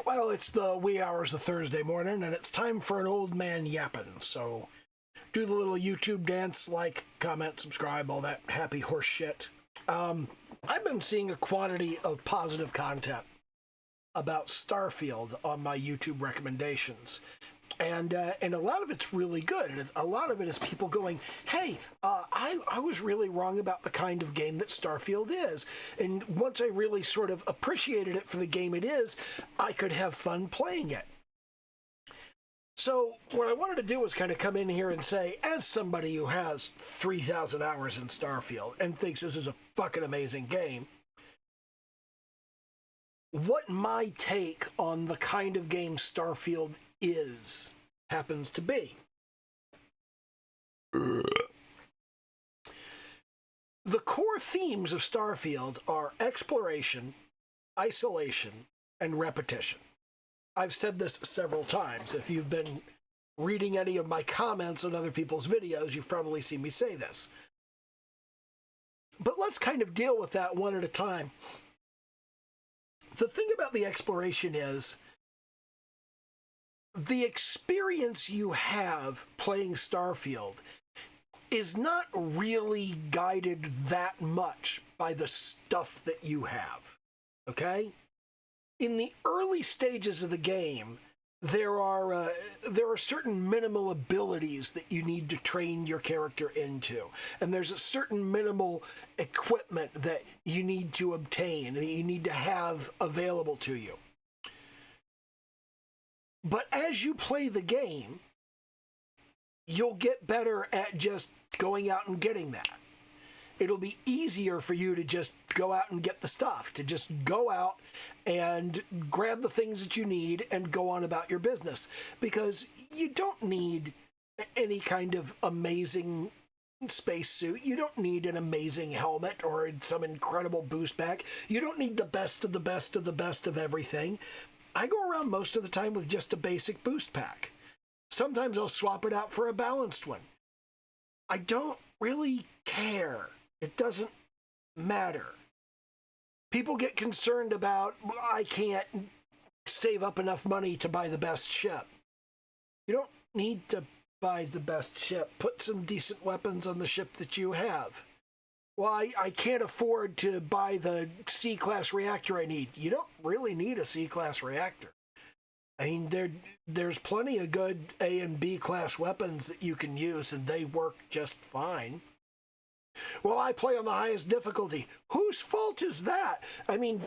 Well, it's the wee hours of Thursday morning, and it's time for an old man yapping. So do the little YouTube dance, like, comment, subscribe, all that happy horse shit. I've been seeing a quantity of positive content about Starfield on my YouTube recommendations. And a lot of it's really good. And a lot of it is people going, hey, I was really wrong about the kind of game that Starfield is. And once I really sort of appreciated it for the game it is, I could have fun playing it. So what I wanted to do was kind of come in here and say, as somebody who has 3,000 hours in Starfield and thinks this is a fucking amazing game, what my take on the kind of game Starfield happens to be. The core themes of Starfield are exploration, isolation, and repetition. I've said this several times. If you've been reading any of my comments on other people's videos, you've probably seen me say this. But let's kind of deal with that one at a time. The thing about the exploration is the experience you have playing Starfield is not really guided that much by the stuff that you have, okay? In the early stages of the game, there are certain minimal abilities that you need to train your character into, and there's a certain minimal equipment that you need to obtain, that you need to have available to you. But as you play the game, you'll get better at just going out and getting that. It'll be easier for you to just go out and get the stuff, to just go out and grab the things that you need and go on about your business. Because you don't need any kind of amazing spacesuit. You don't need an amazing helmet or some incredible boost pack. You don't need the best of the best of the best of everything. I go around most of the time with just a basic boost pack. Sometimes I'll swap it out for a balanced one. I don't really care. It doesn't matter. People get concerned about, well, I can't save up enough money to buy the best ship. You don't need to buy the best ship. Put some decent weapons on the ship that you have. Well, I can't afford to buy the C-class reactor I need. You don't really need a C-class reactor. I mean, there's plenty of good A and B class weapons that you can use, and they work just fine. Well, I play on the highest difficulty. Whose fault is that? I mean,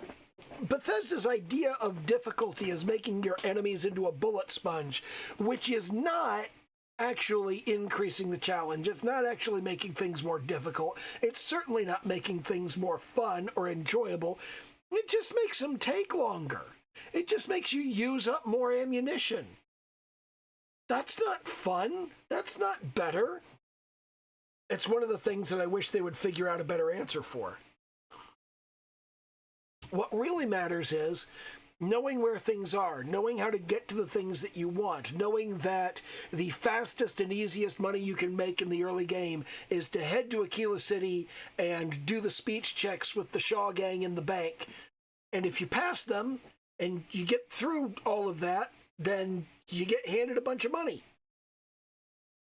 Bethesda's idea of difficulty is making your enemies into a bullet sponge, which is not actually increasing the challenge. It's not actually making things more difficult. It's certainly not making things more fun or enjoyable. It just makes them take longer. It just makes you use up more ammunition. That's not fun. That's not better. It's one of the things that I wish they would figure out a better answer for. What really matters is knowing where things are, knowing how to get to the things that you want, knowing that the fastest and easiest money you can make in the early game is to head to Aquila City and do the speech checks with the Shaw gang in the bank. And if you pass them and you get through all of that, then you get handed a bunch of money.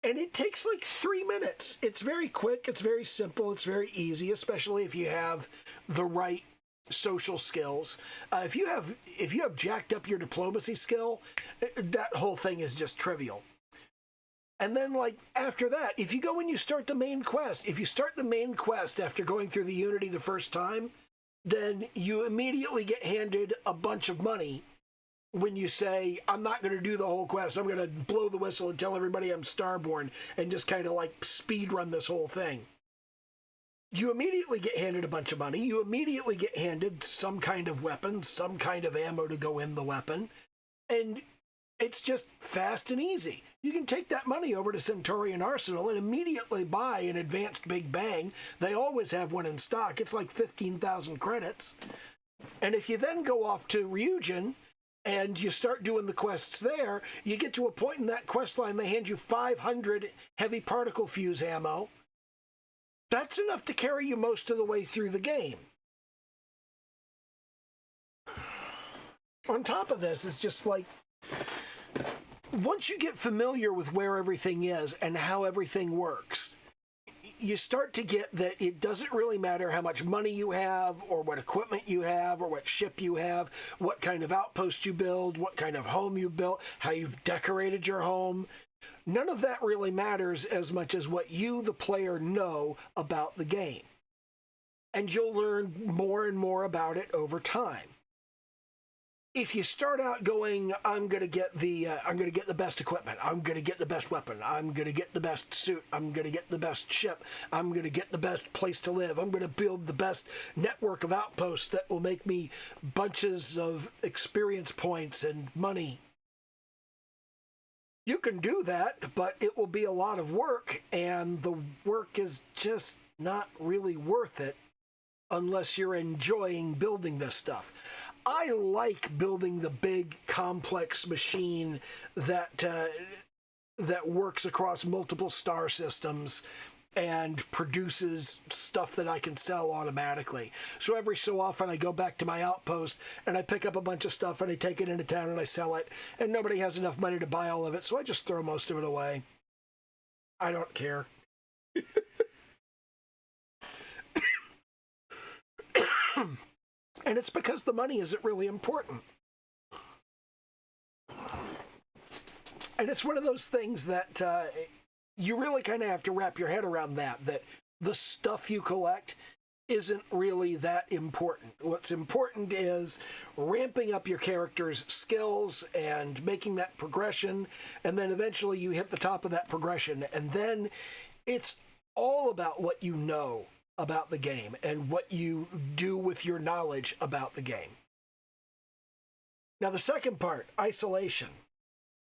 And it takes like 3 minutes. It's very quick, it's very simple, it's very easy, especially if you have the right social skills. If you have jacked up your diplomacy skill, that whole thing is just trivial. And then, like, after that, if you go and you start the main quest, if you start the main quest after going through the Unity the first time, then you immediately get handed a bunch of money when you say, I'm not going to do the whole quest, I'm going to blow the whistle and tell everybody I'm Starborn and just kind of like speed run this whole thing. You immediately get handed a bunch of money. You immediately get handed some kind of weapon, some kind of ammo to go in the weapon. And it's just fast and easy. You can take that money over to Centaurian Arsenal and immediately buy an advanced Big Bang. They always have one in stock. It's like 15,000 credits. And if you then go off to Ryujin and you start doing the quests there, you get to a point in that quest line, they hand you 500 heavy particle fuse ammo. That's enough to carry you most of the way through the game. on top of this, it's just like, once you get familiar with where everything is and how everything works, you start to get that it doesn't really matter how much money you have or what equipment you have or what ship you have, what kind of outpost you build, what kind of home you built, how you've decorated your home. None of that really matters as much as what you, the player, know about the game. And you'll learn more and more about it over time. If you start out going, I'm gonna get the best equipment, I'm gonna get the best weapon, I'm gonna get the best suit, I'm gonna get the best ship, I'm gonna get the best place to live, I'm gonna build the best network of outposts that will make me bunches of experience points and money. You can do that, but it will be a lot of work, and the work is just not really worth it unless you're enjoying building this stuff. I like building the big, complex machine that works across multiple star systems and produces stuff that I can sell automatically. So every so often I go back to my outpost and I pick up a bunch of stuff and I take it into town and I sell it, and nobody has enough money to buy all of it, so I just throw most of it away. I don't care. And it's because the money isn't really important. And it's one of those things that you really kind of have to wrap your head around, that the stuff you collect isn't really that important. What's important is ramping up your character's skills and making that progression, and then eventually you hit the top of that progression, and then it's all about what you know about the game and what you do with your knowledge about the game. Now, the second part, isolation.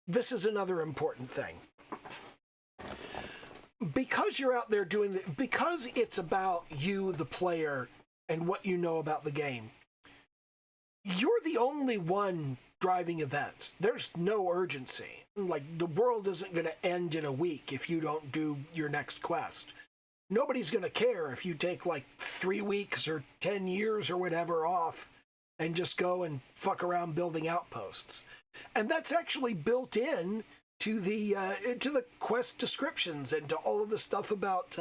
This is another important thing. Because you're out there doing because it's about you, the player, and what you know about the game, you're the only one driving events. There's no urgency. Like, the world isn't going to end in a week if you don't do your next quest. Nobody's going to care if you take like 3 weeks or 10 years or whatever off and just go and fuck around building outposts. And that's actually built in to the quest descriptions and to all of the stuff about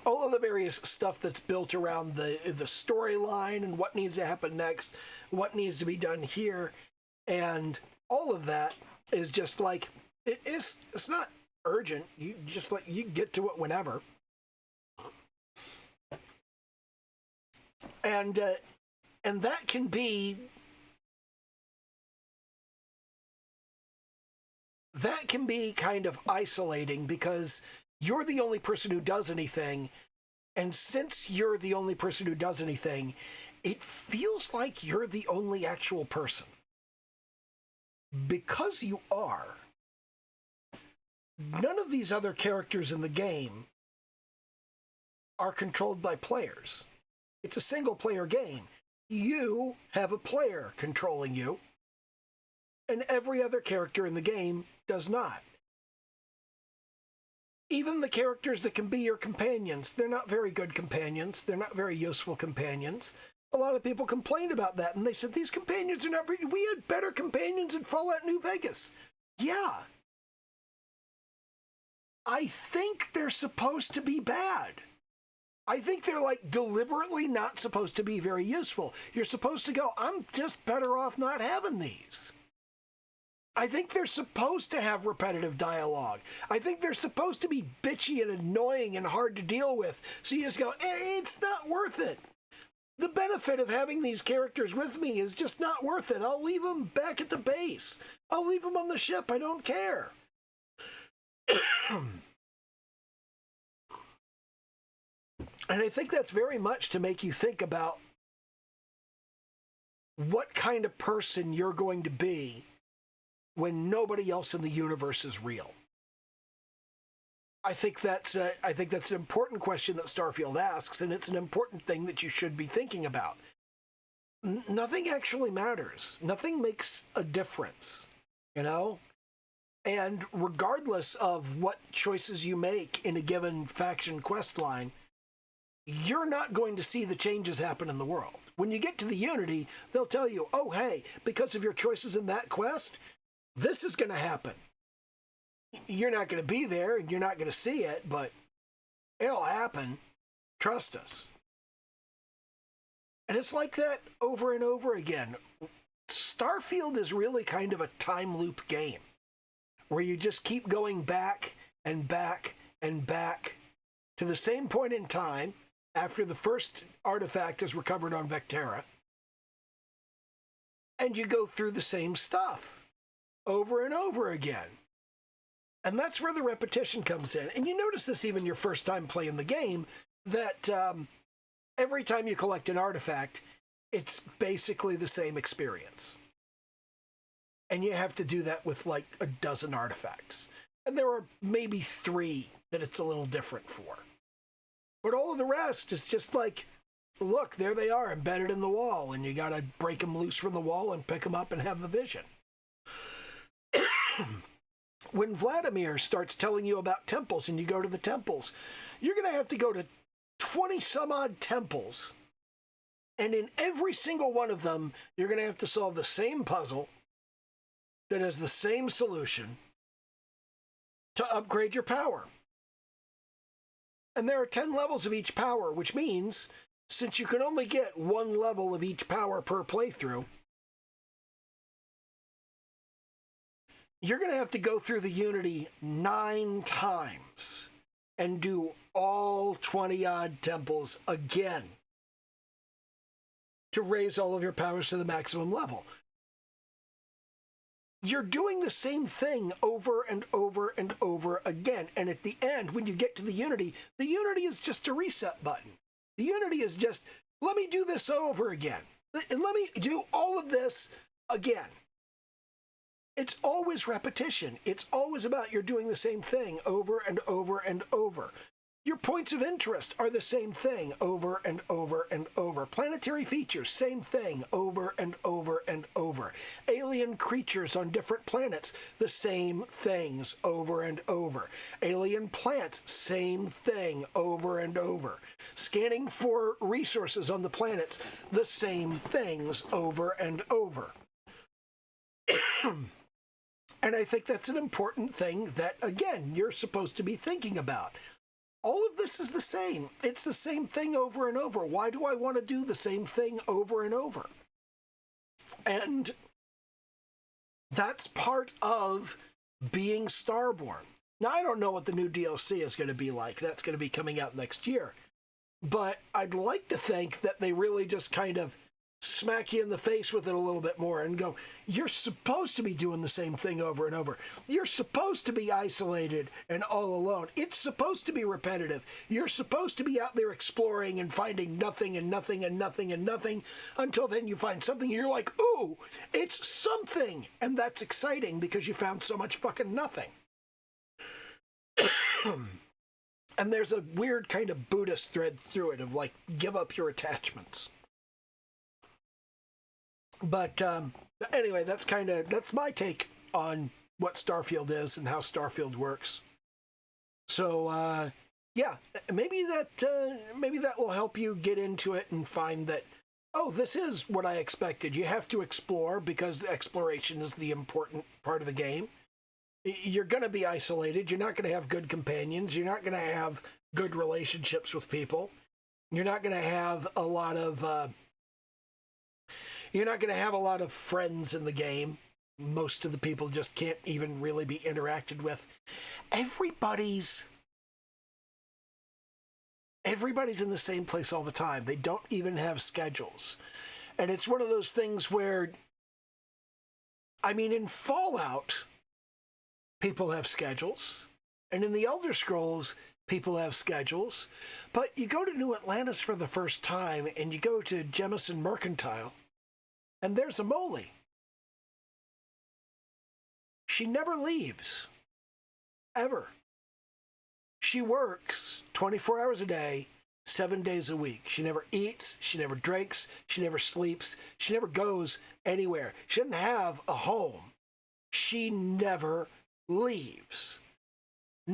all of the various stuff that's built around the storyline and what needs to happen next, what needs to be done here, and all of that is just like it's not urgent. You just you get to it whenever. And that can be kind of isolating because you're the only person who does anything, and since you're the only person who does anything, it feels like you're the only actual person. Because you are, none of these other characters in the game are controlled by players. It's a single-player game. You have a player controlling you, and every other character in the game does not. Even the characters that can be your companions, they're not very good companions. They're not very useful companions. A lot of people complained about that, and they said, these companions are not very... We had better companions in Fallout New Vegas. Yeah. I think they're supposed to be bad. I think they're deliberately not supposed to be very useful. You're supposed to go, I'm just better off not having these. I think they're supposed to have repetitive dialogue. I think they're supposed to be bitchy and annoying and hard to deal with. So you just go, it's not worth it. The benefit of having these characters with me is just not worth it. I'll leave them back at the base. I'll leave them on the ship. I don't care. And I think that's very much to make you think about what kind of person you're going to be when nobody else in the universe is real. I think that's an important question that Starfield asks, and it's an important thing that you should be thinking about. Nothing actually matters. Nothing makes a difference, you know? And regardless of what choices you make in a given faction quest line, you're not going to see the changes happen in the world. When you get to the Unity, they'll tell you, oh, hey, because of your choices in that quest, this is going to happen. You're not going to be there and you're not going to see it, but it'll happen. Trust us. And it's like that over and over again. Starfield is really kind of a time loop game where you just keep going back and back and back to the same point in time after the first artifact is recovered on Vectera. And you go through the same stuff over and over again. And that's where the repetition comes in. And you notice this even your first time playing the game, that every time you collect an artifact, it's basically the same experience. And you have to do that with like a dozen artifacts. And there are maybe 3 that it's a little different for. But all of the rest is just like, look, there they are embedded in the wall, and you got to break them loose from the wall and pick them up and have the vision. When Vladimir starts telling you about temples and you go to the temples, you're going to have to go to 20 some odd temples. And in every single one of them, you're going to have to solve the same puzzle that has the same solution to upgrade your power. And there are 10 levels of each power, which means since you can only get 1 level of each power per playthrough, you're going to have to go through the Unity 9 times and do all 20-odd temples again to raise all of your powers to the maximum level. You're doing the same thing over and over and over again. And at the end, when you get to the Unity is just a reset button. The Unity is just, let me do this over again. Let me do all of this again. It's always repetition. It's always about you're doing the same thing over and over and over. Your points of interest are the same thing over and over and over. Planetary features, same thing over and over and over. Alien creatures on different planets, the same things over and over. Alien plants, same thing over and over. Scanning for resources on the planets, the same things over and over. And I think that's an important thing that, again, you're supposed to be thinking about. All of this is the same. It's the same thing over and over. Why do I want to do the same thing over and over? And that's part of being Starborn. Now, I don't know what the new DLC is going to be like. That's going to be coming out next year. But I'd like to think that they really just kind of smack you in the face with it a little bit more and go, you're supposed to be doing the same thing over and over. You're supposed to be isolated and all alone. It's supposed to be repetitive. You're supposed to be out there exploring and finding nothing and nothing and nothing and nothing until then you find something and you're like, ooh, it's something. And that's exciting because you found so much fucking nothing. And there's a weird kind of Buddhist thread through it of like, give up your attachments. But anyway, that's my take on what Starfield is and how Starfield works. So yeah, maybe that will help you get into it and find that, oh, this is what I expected. You have to explore because exploration is the important part of the game. You're going to be isolated. You're not going to have good companions. You're not going to have good relationships with people. You're not going to have a lot of friends in the game. Most of the people just can't even really be interacted with. Everybody's in the same place all the time. They don't even have schedules. And it's one of those things where, I mean, in Fallout, people have schedules. And in the Elder Scrolls, people have schedules. But you go to New Atlantis for the first time, and you go to Jemison Mercantile, and there's a Molly. She never leaves. Ever. She works 24 hours a day, 7 days a week. She never eats, she never drinks, she never sleeps, she never goes anywhere. She doesn't have a home. She never leaves.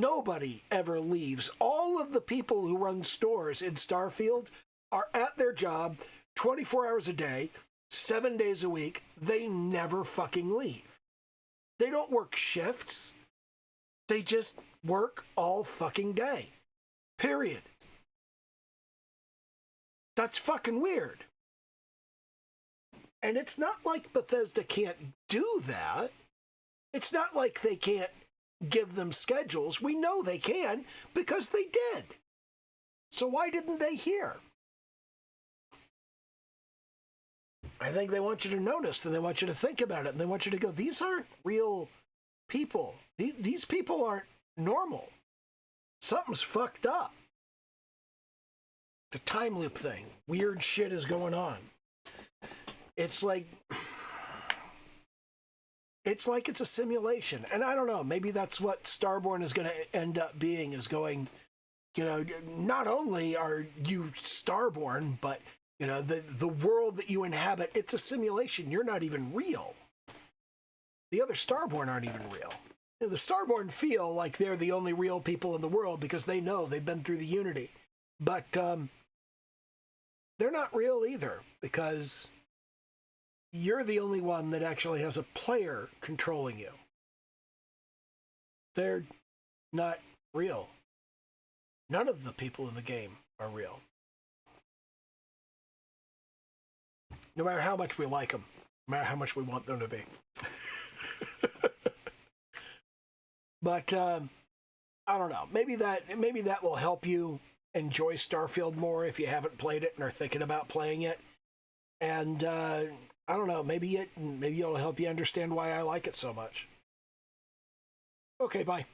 Nobody ever leaves. All of the people who run stores in Starfield are at their job 24 hours a day, 7 days a week. They never fucking leave. They don't work shifts. They just work all fucking day. Period. That's fucking weird. And it's not like Bethesda can't do that. It's not like they can't give them schedules. We know they can because they did. So why didn't they here? I think they want you to notice, and they want you to think about it, and they want you to go, these aren't real people. These people aren't normal. Something's fucked up. It's a time loop thing. Weird shit is going on. It's like it's a simulation. And I don't know, maybe that's what Starborn is going to end up being, is going, you know, not only are you Starborn, but, you know, the world that you inhabit, it's a simulation. You're not even real. The other Starborn aren't even real. You know, the Starborn feel like they're the only real people in the world because they know they've been through the Unity. But they're not real either, because you're the only one that actually has a player controlling you. They're not real. None of the people in the game are real. No matter how much we like them, no matter how much we want them to be. But I don't know. Maybe that will help you enjoy Starfield more if you haven't played it and are thinking about playing it. And I don't know. Maybe it'll help you understand why I like it so much. Okay, bye.